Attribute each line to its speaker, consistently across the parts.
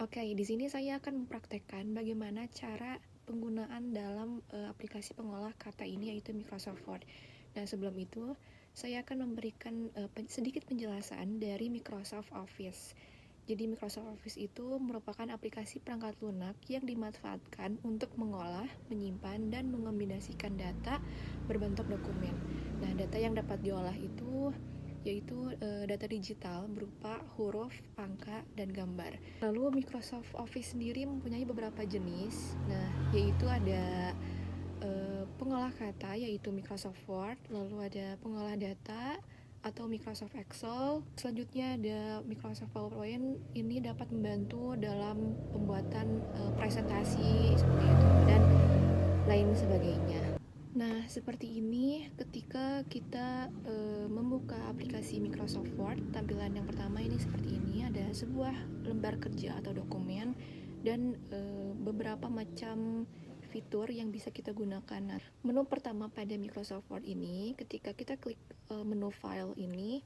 Speaker 1: Oke, di sini saya akan mempraktekkan bagaimana cara penggunaan dalam aplikasi pengolah kata ini, yaitu Microsoft Word. Nah, sebelum itu saya akan memberikan sedikit penjelasan dari Microsoft Office. Jadi Microsoft Office itu merupakan aplikasi perangkat lunak yang dimanfaatkan untuk mengolah, menyimpan, dan mengombinasikan data berbentuk dokumen. Nah, data yang dapat diolah itu yaitu data digital berupa huruf, angka, dan gambar. Lalu Microsoft Office sendiri mempunyai beberapa jenis. Nah, yaitu ada pengolah kata yaitu Microsoft Word, lalu ada pengolah data atau Microsoft Excel. Selanjutnya ada Microsoft PowerPoint, ini dapat membantu dalam pembuatan presentasi seperti itu dan lain sebagainya. Nah, seperti ini ketika kita membuka aplikasi Microsoft Word, tampilan yang pertama ini seperti ini, ada sebuah lembar kerja atau dokumen dan beberapa macam fitur yang bisa kita gunakan. Nah, menu pertama pada Microsoft Word ini, ketika kita klik menu file ini,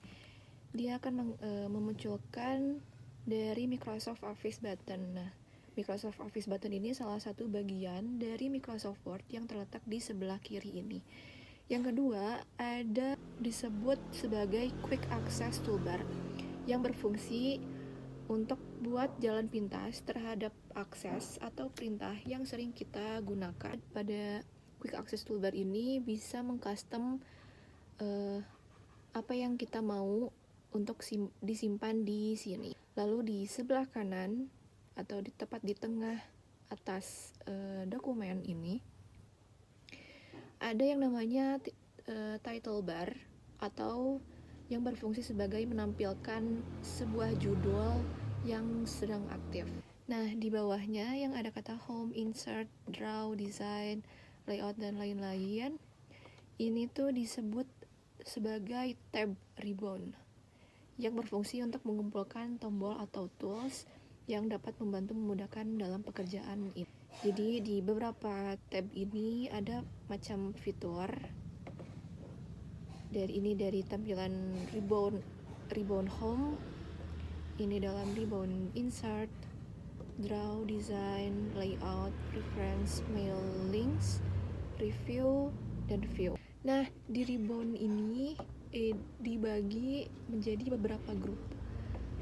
Speaker 1: dia akan memunculkan dari Microsoft Office button. Nah, Microsoft Office button ini salah satu bagian dari Microsoft Word yang terletak di sebelah kiri ini. Yang kedua, ada disebut sebagai Quick Access Toolbar yang berfungsi untuk buat jalan pintas terhadap akses atau perintah yang sering kita gunakan. Pada Quick Access Toolbar ini bisa mengcustom apa yang kita mau untuk disimpan di sini. Lalu di sebelah kanan atau tepat di tengah atas dokumen ini ada yang namanya title bar atau yang berfungsi sebagai menampilkan sebuah judul yang sedang aktif. Nah, di bawahnya yang ada kata home, insert, draw, design, layout, dan lain-lain, ini tuh disebut sebagai tab ribbon yang berfungsi untuk mengumpulkan tombol atau tools yang dapat membantu memudahkan dalam pekerjaan ini. Jadi di beberapa tab ini ada macam fitur. Dari tampilan ribbon home, ini dalam ribbon insert, draw, design, layout, preference, mail, links, review, dan view. Nah, di ribbon ini dibagi menjadi beberapa grup.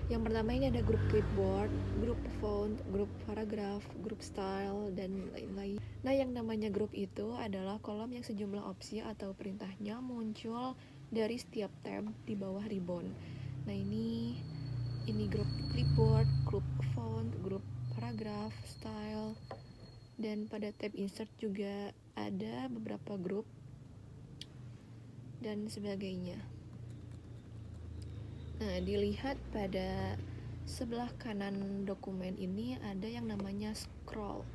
Speaker 1: Yang pertama ini ada grup clipboard, grup font, grup paragraf, grup style, dan lain-lain. Nah, yang namanya grup itu adalah kolom yang sejumlah opsi atau perintahnya muncul dari setiap tab di bawah ribbon. Nah, ini grup clipboard, grup font, grup paragraf, style, dan pada tab insert juga ada beberapa grup dan sebagainya. Nah, dilihat pada sebelah kanan dokumen ini ada yang namanya scroll.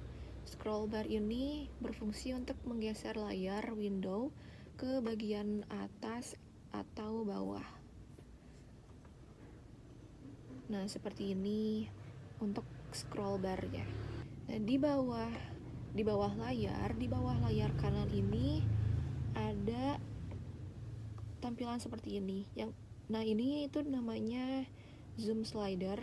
Speaker 1: Scroll bar ini berfungsi untuk menggeser layar window ke bagian atas atau bawah. Nah, seperti ini untuk scroll barnya. Nah, di bawah layar kanan ini ada tampilan seperti ini. Nah, ini itu namanya zoom slider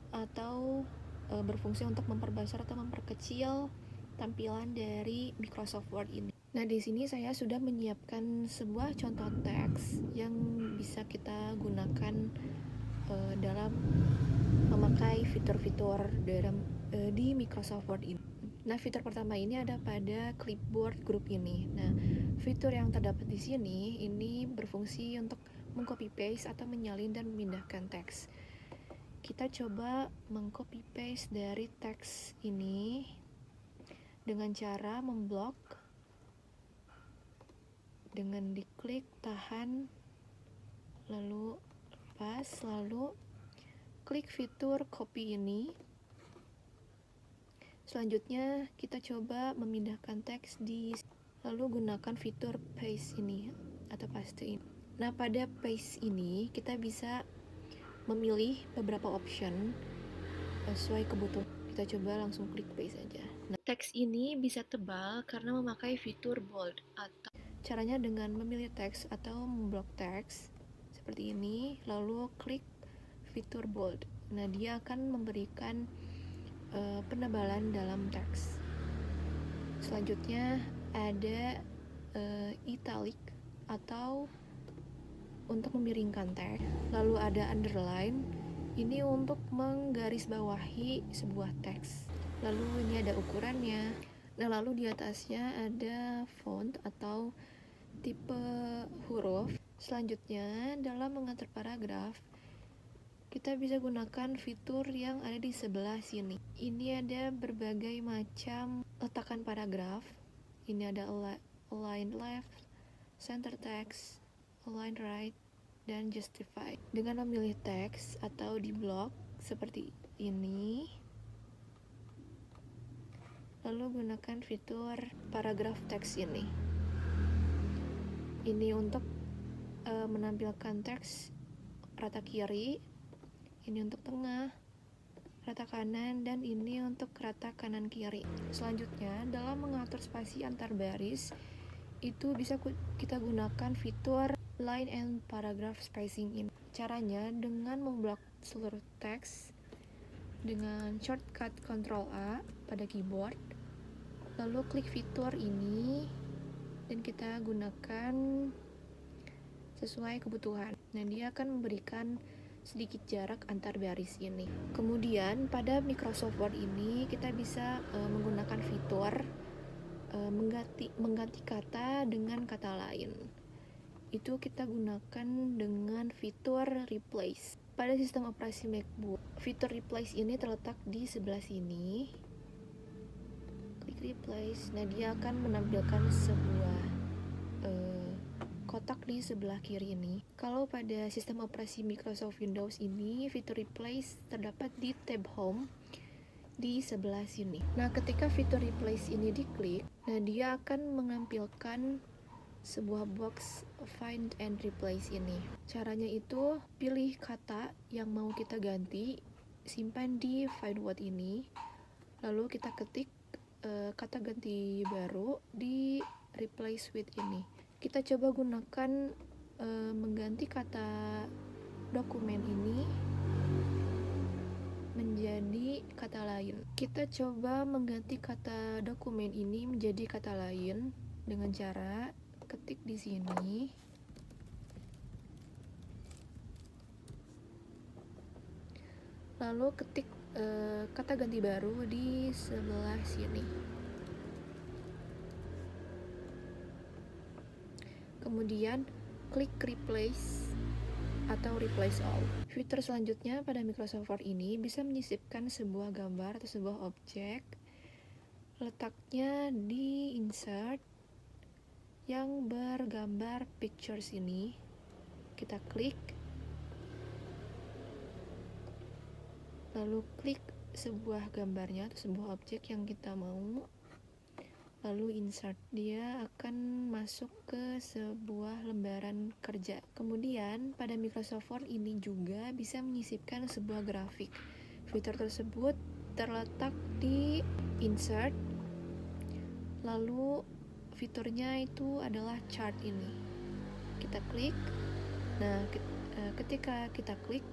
Speaker 1: atau berfungsi untuk memperbesar atau memperkecil tampilan dari Microsoft Word ini. Nah, di sini saya sudah menyiapkan sebuah contoh teks yang bisa kita gunakan dalam memakai fitur-fitur di Microsoft Word ini. Nah, fitur pertama ini ada pada clipboard group ini. Nah, fitur yang terdapat di sini ini berfungsi untuk mengcopy paste atau menyalin dan memindahkan teks. Kita coba mengcopy paste dari teks ini dengan cara memblok dengan diklik, tahan, lalu lepas, lalu klik fitur copy ini. Selanjutnya kita coba memindahkan teks lalu gunakan fitur paste ini atau paste ini. Nah, pada paste ini kita bisa memilih beberapa option sesuai kebutuhan. Kita coba langsung klik paste aja. Nah, teks ini bisa tebal karena memakai fitur bold atau caranya dengan memilih teks atau memblok teks seperti ini, lalu klik fitur bold. Nah, dia akan memberikan penebalan dalam teks. Selanjutnya ada italic atau untuk memiringkan teks. Lalu ada underline, ini untuk menggarisbawahi sebuah teks. Lalu ini ada ukurannya. Nah, lalu di atasnya ada font atau tipe huruf. Selanjutnya, dalam mengatur paragraf, kita bisa gunakan fitur yang ada di sebelah sini. Ini ada berbagai macam letakan paragraf. Ini ada align left, center text, align right, dan justify. Dengan memilih teks atau di blok seperti ini, lalu gunakan fitur paragraf teks ini. Ini untuk menampilkan teks rata kiri, ini untuk tengah, rata kanan, dan ini untuk rata kanan kiri. Selanjutnya, dalam mengatur spasi antar baris, itu bisa kita gunakan fitur line and paragraph spacing ini. Caranya dengan memblok seluruh teks dengan shortcut Ctrl A pada keyboard, lalu klik fitur ini dan kita gunakan sesuai kebutuhan. Nah, dia akan memberikan sedikit jarak antar baris ini. Kemudian pada Microsoft Word ini kita bisa menggunakan fitur mengganti kata dengan kata lain. Itu kita gunakan dengan fitur replace. Pada sistem operasi MacBook, fitur replace ini terletak di sebelah sini. Klik replace. Nah, dia akan menampilkan sebuah kotak di sebelah kiri ini. Kalau pada sistem operasi Microsoft Windows ini, fitur replace terdapat di tab home di sebelah sini. Nah, ketika fitur replace ini diklik, nah dia akan menampilkan sebuah box find and replace ini. Caranya itu pilih kata yang mau kita ganti, simpan di find word ini, lalu kita ketik kata ganti baru di replace with ini. Kita coba gunakan mengganti kata dokumen ini menjadi kata lain. Kita coba mengganti kata dokumen ini menjadi kata lain dengan cara ketik di sini, lalu ketik kata ganti baru di sebelah sini. Kemudian klik replace atau replace all. Fitur selanjutnya pada Microsoft Word ini bisa menyisipkan sebuah gambar atau sebuah objek. Letaknya di insert yang bergambar pictures ini. Kita klik, lalu klik sebuah gambarnya atau sebuah objek yang kita mau, lalu insert. Dia akan masuk ke sebuah lembaran kerja. Kemudian pada Microsoft Word ini juga bisa menyisipkan sebuah grafik. Fitur tersebut terletak di insert, lalu fiturnya itu adalah chart ini. Kita klik. Nah, ketika kita klik,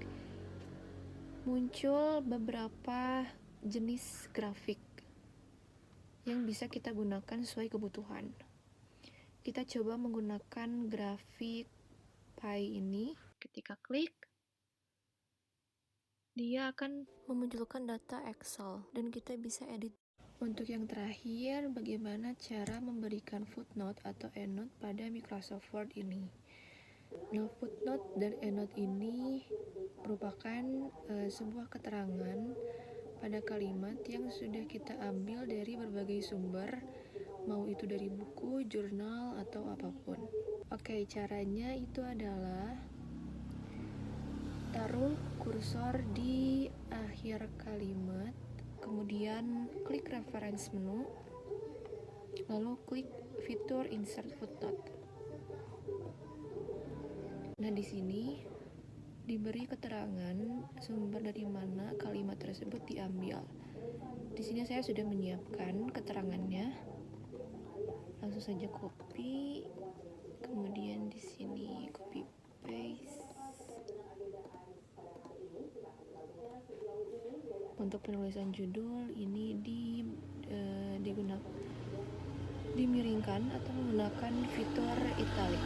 Speaker 1: muncul beberapa jenis grafik yang bisa kita gunakan sesuai kebutuhan. Kita coba menggunakan grafik pie ini. Ketika klik, dia akan memunculkan data Excel dan kita bisa edit. Untuk yang terakhir, bagaimana cara memberikan footnote atau endnote pada Microsoft Word ini. Nah, footnote dan endnote ini merupakan sebuah keterangan pada kalimat yang sudah kita ambil dari berbagai sumber, mau itu dari buku, jurnal, atau apapun. Oke, caranya itu adalah taruh kursor di akhir kalimat, kemudian klik reference menu, lalu klik fitur insert footnote. Nah, di sini diberi keterangan sumber dari mana kalimat tersebut diambil. Di sini saya sudah menyiapkan keterangannya. Langsung saja copy, kemudian di sini copy paste. untuk penulisan judul ini dimiringkan atau menggunakan fitur italic.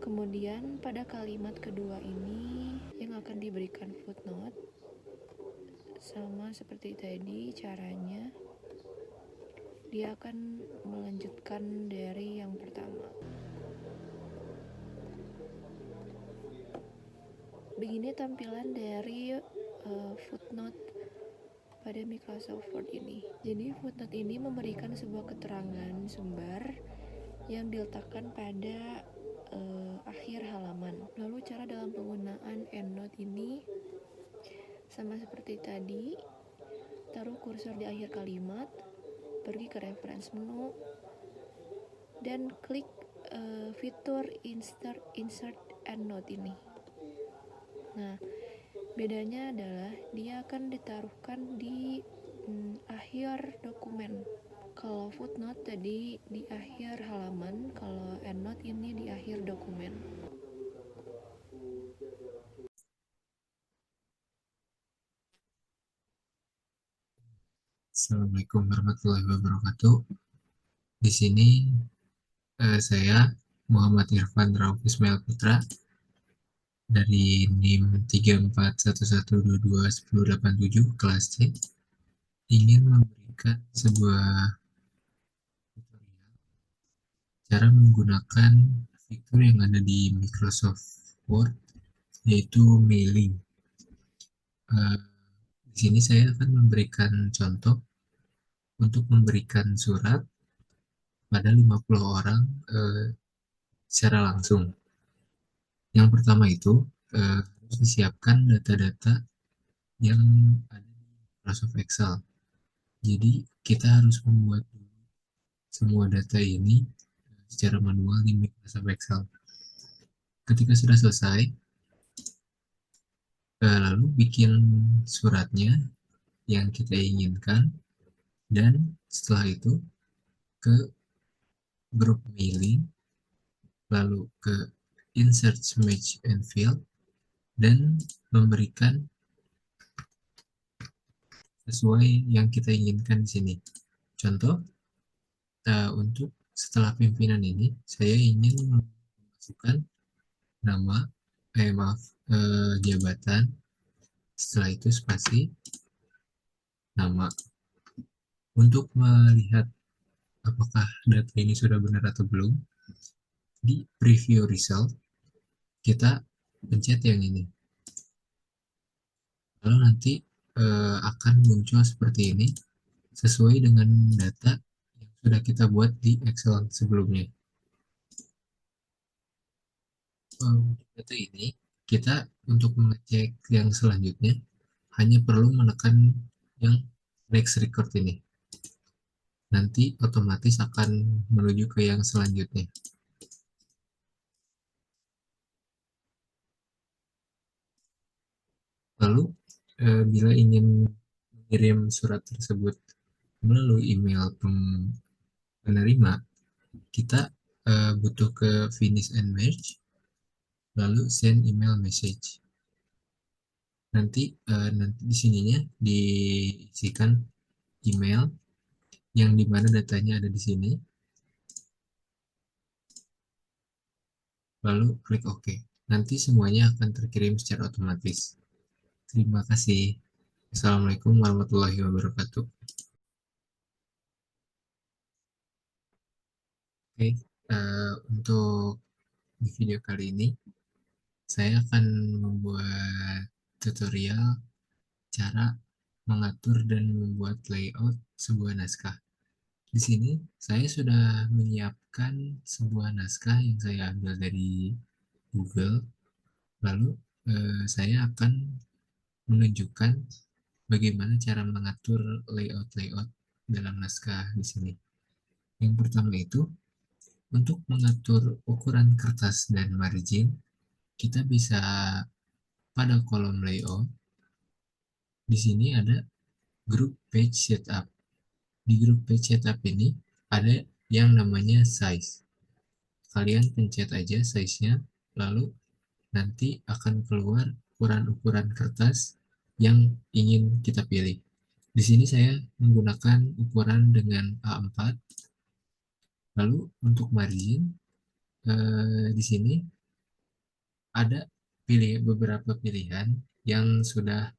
Speaker 1: Kemudian pada kalimat kedua ini yang akan diberikan footnote, sama seperti tadi caranya, dia akan melanjutkan dari yang pertama. Begini tampilan dari footnote pada Microsoft Word ini. Jadi footnote ini memberikan sebuah keterangan sumber yang diletakkan pada akhir halaman. Lalu cara dalam penggunaan EndNote ini sama seperti tadi, taruh kursor di akhir kalimat, pergi ke reference menu, dan klik fitur insert EndNote ini. Nah, bedanya adalah dia akan ditaruhkan di akhir dokumen. Kalau footnote tadi di akhir halaman, kalau EndNote ini di akhir dokumen.
Speaker 2: Assalamualaikum warahmatullahi wabarakatuh. Di sini saya Muhammad Irfan Rauf Ismail Putra dari NIM 3411221087 kelas C ingin memberikan sebuah tutorial cara menggunakan fitur yang ada di Microsoft Word, yaitu mailing. Di sini saya akan memberikan contoh untuk memberikan surat pada 50 orang secara langsung. Yang pertama itu harus disiapkan data-data yang ada di Microsoft Excel. Jadi kita harus membuat semua data ini secara manual di Microsoft Excel. Ketika sudah selesai, lalu bikin suratnya yang kita inginkan, dan setelah itu ke grup mailing, lalu ke insert match and field, dan memberikan sesuai yang kita inginkan di sini. Contoh, untuk setelah pimpinan ini, saya ingin memasukkan nama, jabatan, setelah itu spasi, nama. Untuk melihat apakah data ini sudah benar atau belum, di preview result, kita pencet yang ini. Lalu nanti akan muncul seperti ini, sesuai dengan data yang sudah kita buat di Excel sebelumnya. Data ini, kita untuk mengecek yang selanjutnya, hanya perlu menekan yang next record ini. Nanti otomatis akan menuju ke yang selanjutnya. Lalu, bila ingin mengirim surat tersebut melalui email penerima, kita butuh ke finish and merge, lalu send email message. Nanti di sininya diisikan email yang dimana datanya ada di sini, lalu klik OK. Nanti semuanya akan terkirim secara otomatis. Terima kasih. Assalamualaikum warahmatullahi wabarakatuh. Oke, untuk di video kali ini saya akan membuat tutorial cara mengatur dan membuat layout sebuah naskah. Di sini saya sudah menyiapkan sebuah naskah yang saya ambil dari Google. Lalu saya akan menunjukkan bagaimana cara mengatur layout dalam naskah di sini. Yang pertama itu, untuk mengatur ukuran kertas dan margin, kita bisa pada kolom layout. Di sini ada grup page setup. Di grup page setup ini ada yang namanya size. Kalian pencet aja size-nya, lalu nanti akan keluar ukuran-ukuran kertas yang ingin kita pilih. Di sini saya menggunakan ukuran dengan A4. Lalu untuk margin, di sini ada beberapa pilihan yang sudah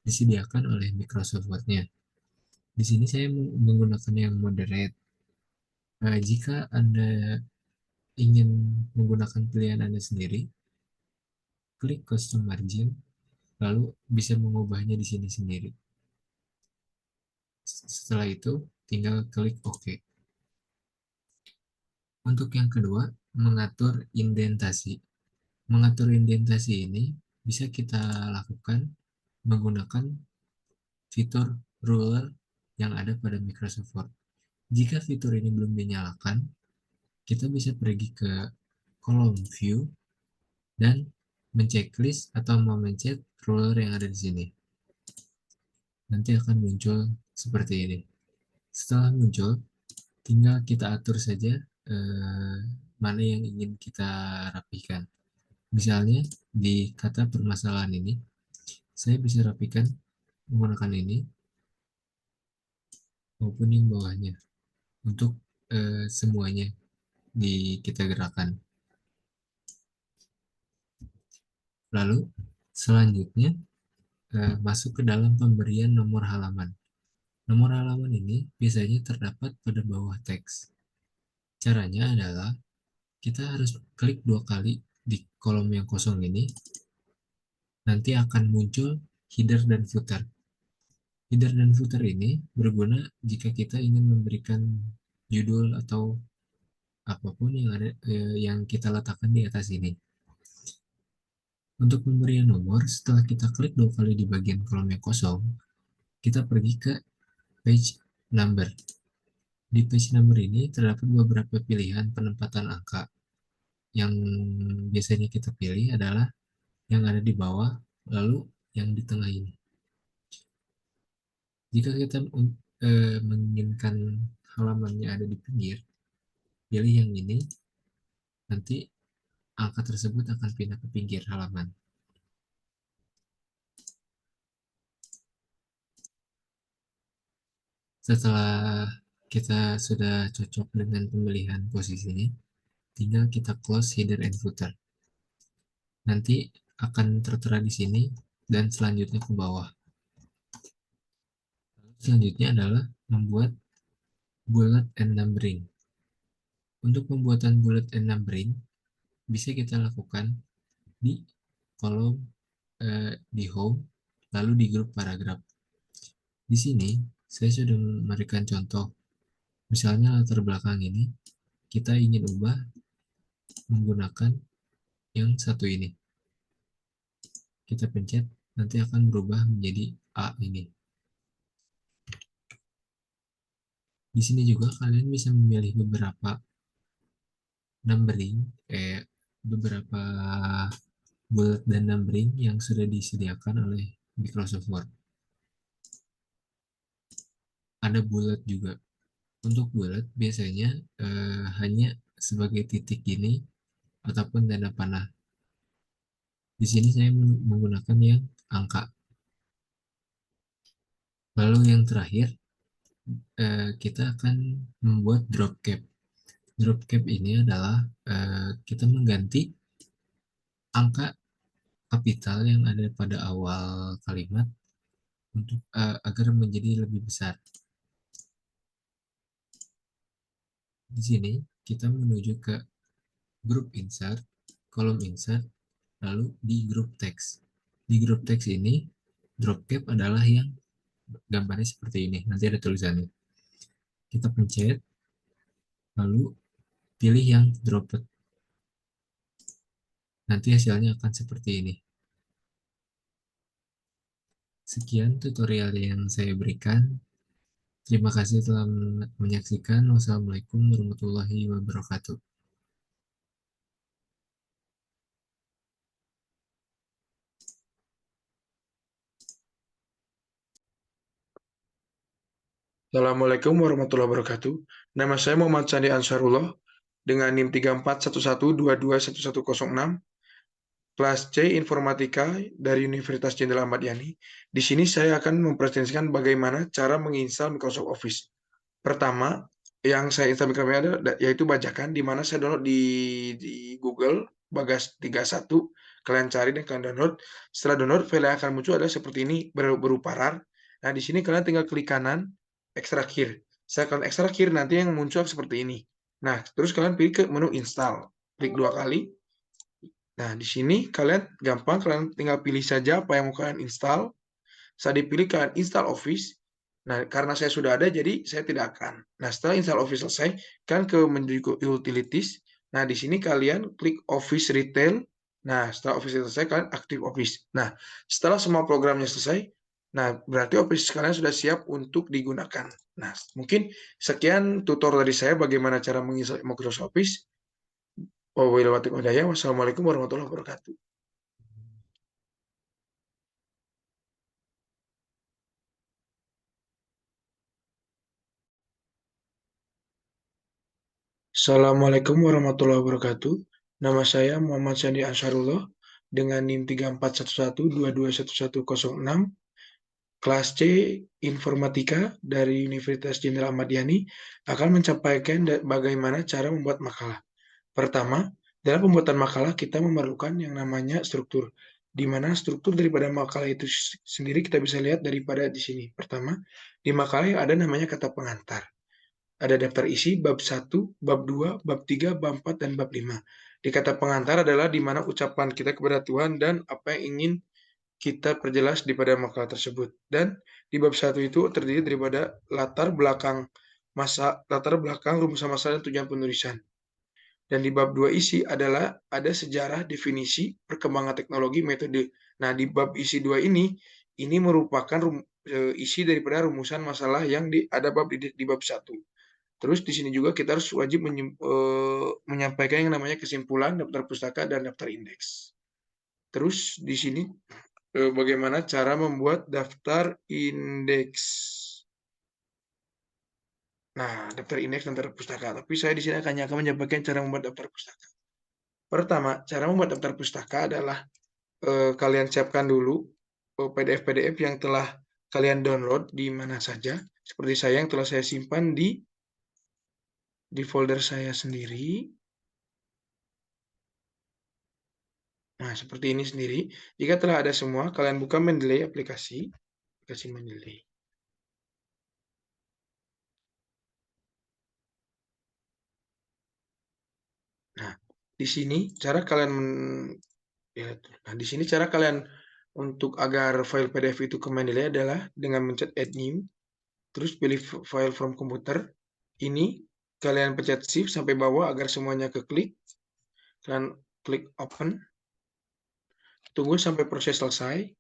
Speaker 2: disediakan oleh Microsoft Word-nya. Di sini saya menggunakan yang moderate. Jika Anda ingin menggunakan pilihan Anda sendiri, klik custom margin, lalu bisa mengubahnya di sini sendiri. Setelah itu, tinggal klik OK. Untuk yang kedua, mengatur indentasi. Mengatur indentasi ini bisa kita lakukan menggunakan fitur ruler yang ada pada Microsoft Word. Jika fitur ini belum dinyalakan, kita bisa pergi ke kolom view dan menceklis atau memencet ruler yang ada di sini. Nanti akan muncul seperti ini. Setelah muncul, tinggal kita atur saja mana yang ingin kita rapikan. Misalnya di kata permasalahan ini, saya bisa rapikan menggunakan ini maupun yang bawahnya untuk semuanya kita gerakan. Lalu selanjutnya masuk ke dalam pemberian nomor halaman. Nomor halaman ini biasanya terdapat pada bawah teks. Caranya adalah kita harus klik 2 kali di kolom yang kosong ini, nanti akan muncul header dan footer. Header dan footer ini berguna jika kita ingin memberikan judul atau apapun yang kita letakkan di atas ini. Untuk pemberian nomor, setelah kita klik 2 kali di bagian kolom yang kosong, kita pergi ke page number. Di page number ini terdapat beberapa pilihan penempatan angka. Yang biasanya kita pilih adalah yang ada di bawah, lalu yang di tengah ini. Jika kita menginginkan halamannya ada di pinggir, pilih yang ini, nanti angka tersebut akan pindah ke pinggir halaman. Setelah kita sudah cocok dengan pemilihan posisinya, tinggal kita close header and footer. Nanti akan tertera di sini dan selanjutnya ke bawah. Selanjutnya adalah membuat bullet and numbering. Untuk pembuatan bullet and numbering bisa kita lakukan di kolom di home, lalu di grup paragraf. Di sini saya sudah memberikan contoh. Misalnya latar belakang ini kita ingin ubah menggunakan yang satu ini. Kita pencet, nanti akan berubah menjadi A ini. Di sini juga kalian bisa memilih beberapa numbering, beberapa bullet dan numbering yang sudah disediakan oleh Microsoft Word. Ada bullet juga. Untuk bullet biasanya hanya sebagai titik gini ataupun tanda panah. Di sini saya menggunakan yang angka. Lalu yang terakhir kita akan membuat drop cap. Drop cap ini adalah kita mengganti angka kapital yang ada pada awal kalimat untuk agar menjadi lebih besar. Di sini kita menuju ke grup insert, kolom insert, lalu di grup teks. Di grup teks ini drop cap adalah yang gambarnya seperti ini. Nanti ada tulisannya. Kita pencet, lalu pilih yang dropped. Nanti hasilnya akan seperti ini. Sekian tutorial yang saya berikan. Terima kasih telah menyaksikan. Wassalamualaikum warahmatullahi wabarakatuh.
Speaker 3: Assalamualaikum warahmatullahi wabarakatuh. Nama saya Muhammad Sandi Ansarullah dengan NIM 3411221106. kelas C Informatika dari Universitas Jenderal Ahmad Yani. Di sini saya akan mempresentasikan bagaimana cara menginstal Microsoft Office. Pertama, yang saya install Microsoft adalah yaitu bajakan, di mana saya download di Google Bagas 31. Kalian cari dan kalian download. Setelah download, file yang akan muncul adalah seperti ini, berupa RAR. Nah, di sini kalian tinggal klik kanan, ekstrak here. Saya kalian ekstrak here, nanti yang muncul seperti ini. Nah, terus kalian pilih ke menu install. Klik 2 kali. Nah, di sini kalian gampang, kalian tinggal pilih saja apa yang mau kalian install. Saya dipilih kalian install Office. Nah, karena saya sudah ada, jadi saya tidak akan. Nah, setelah install Office selesai, kalian ke menu Utilities. Nah, di sini kalian klik Office Retail. Nah, setelah Office selesai, kalian aktif Office. Nah, setelah semua programnya selesai, nah, berarti Office kalian sudah siap untuk digunakan. Nah, mungkin sekian tutor dari saya bagaimana cara menginstal Microsoft Office. Wassalamualaikum warahmatullahi wabarakatuh. Assalamualaikum warahmatullahi wabarakatuh. Nama saya Muhammad Sandi Ansarullah dengan NIM 3411221106, kelas C Informatika dari Universitas Jenderal Ahmad Yani akan menyampaikan bagaimana cara membuat makalah. Pertama, dalam pembuatan makalah kita memerlukan yang namanya struktur, di mana struktur daripada makalah itu sendiri kita bisa lihat daripada di sini. Pertama, di makalah yang ada namanya kata pengantar. Ada daftar isi, bab 1, bab 2, bab 3, bab 4, dan bab 5. Di kata pengantar adalah di mana ucapan kita kepada Tuhan dan apa yang ingin kita perjelas daripada makalah tersebut. Dan di bab 1 itu terdiri daripada latar belakang rumusan masalah dan tujuan penulisan. Dan di bab 2 isi adalah ada sejarah, definisi, perkembangan teknologi, metode. Nah, di bab isi 2 ini merupakan isi daripada rumusan masalah yang ada di bab 1. Terus di sini juga kita harus wajib menyampaikan yang namanya kesimpulan, daftar pustaka, dan daftar indeks. Terus di sini bagaimana cara membuat daftar indeks. Nah, daftar indeks dan daftar pustaka. Tapi saya di sini akan menyampaikan cara membuat daftar pustaka. Pertama, cara membuat daftar pustaka adalah kalian siapkan dulu PDF-PDF yang telah kalian download di mana saja. Seperti saya yang telah saya simpan di folder saya sendiri. Nah, seperti ini sendiri. Jika telah ada semua, kalian buka Mendeley aplikasi Mendeley. Nah, di sini cara kalian untuk agar file PDF itu ke Mendeley adalah dengan mencet add new, terus pilih file from komputer. Ini kalian pencet shift sampai bawah agar semuanya keklik. Kalian klik open. Tunggu sampai proses selesai.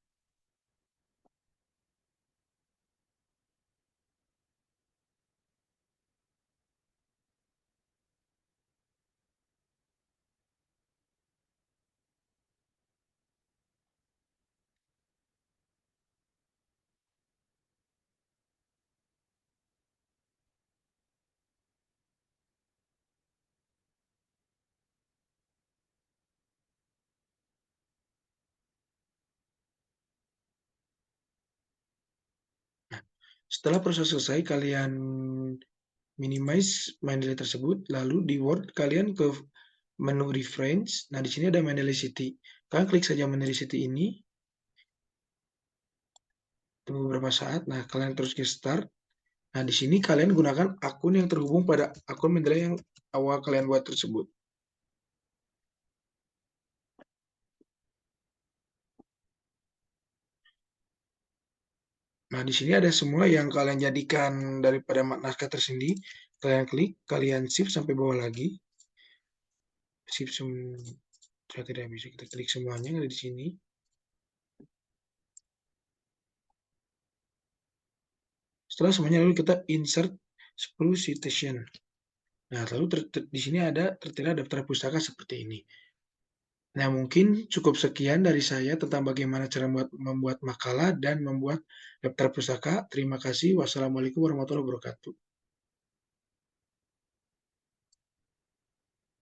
Speaker 3: Nah, setelah proses selesai, kalian minimize Mendeley tersebut, lalu di Word kalian ke menu reference. Nah, di sini ada Mendeley City. Kalian klik saja Mendeley City ini. Tunggu beberapa saat. Nah, kalian terus ke start. Nah, di sini kalian gunakan akun yang terhubung pada akun Mendeley yang awal kalian buat tersebut. Nah, di sini ada semua yang kalian jadikan daripada naskah tersendiri. Kalian klik, kalian shift sampai bawah lagi. Shift saya tidak bisa, kita klik semuanya yang ada di sini. Setelah semuanya, lalu kita insert 10 citation. Nah, lalu di sini ada tertera daftar pustaka seperti ini. Nah, mungkin cukup sekian dari saya tentang bagaimana cara membuat makalah dan membuat daftar pustaka. Terima kasih. Wassalamualaikum warahmatullahi wabarakatuh.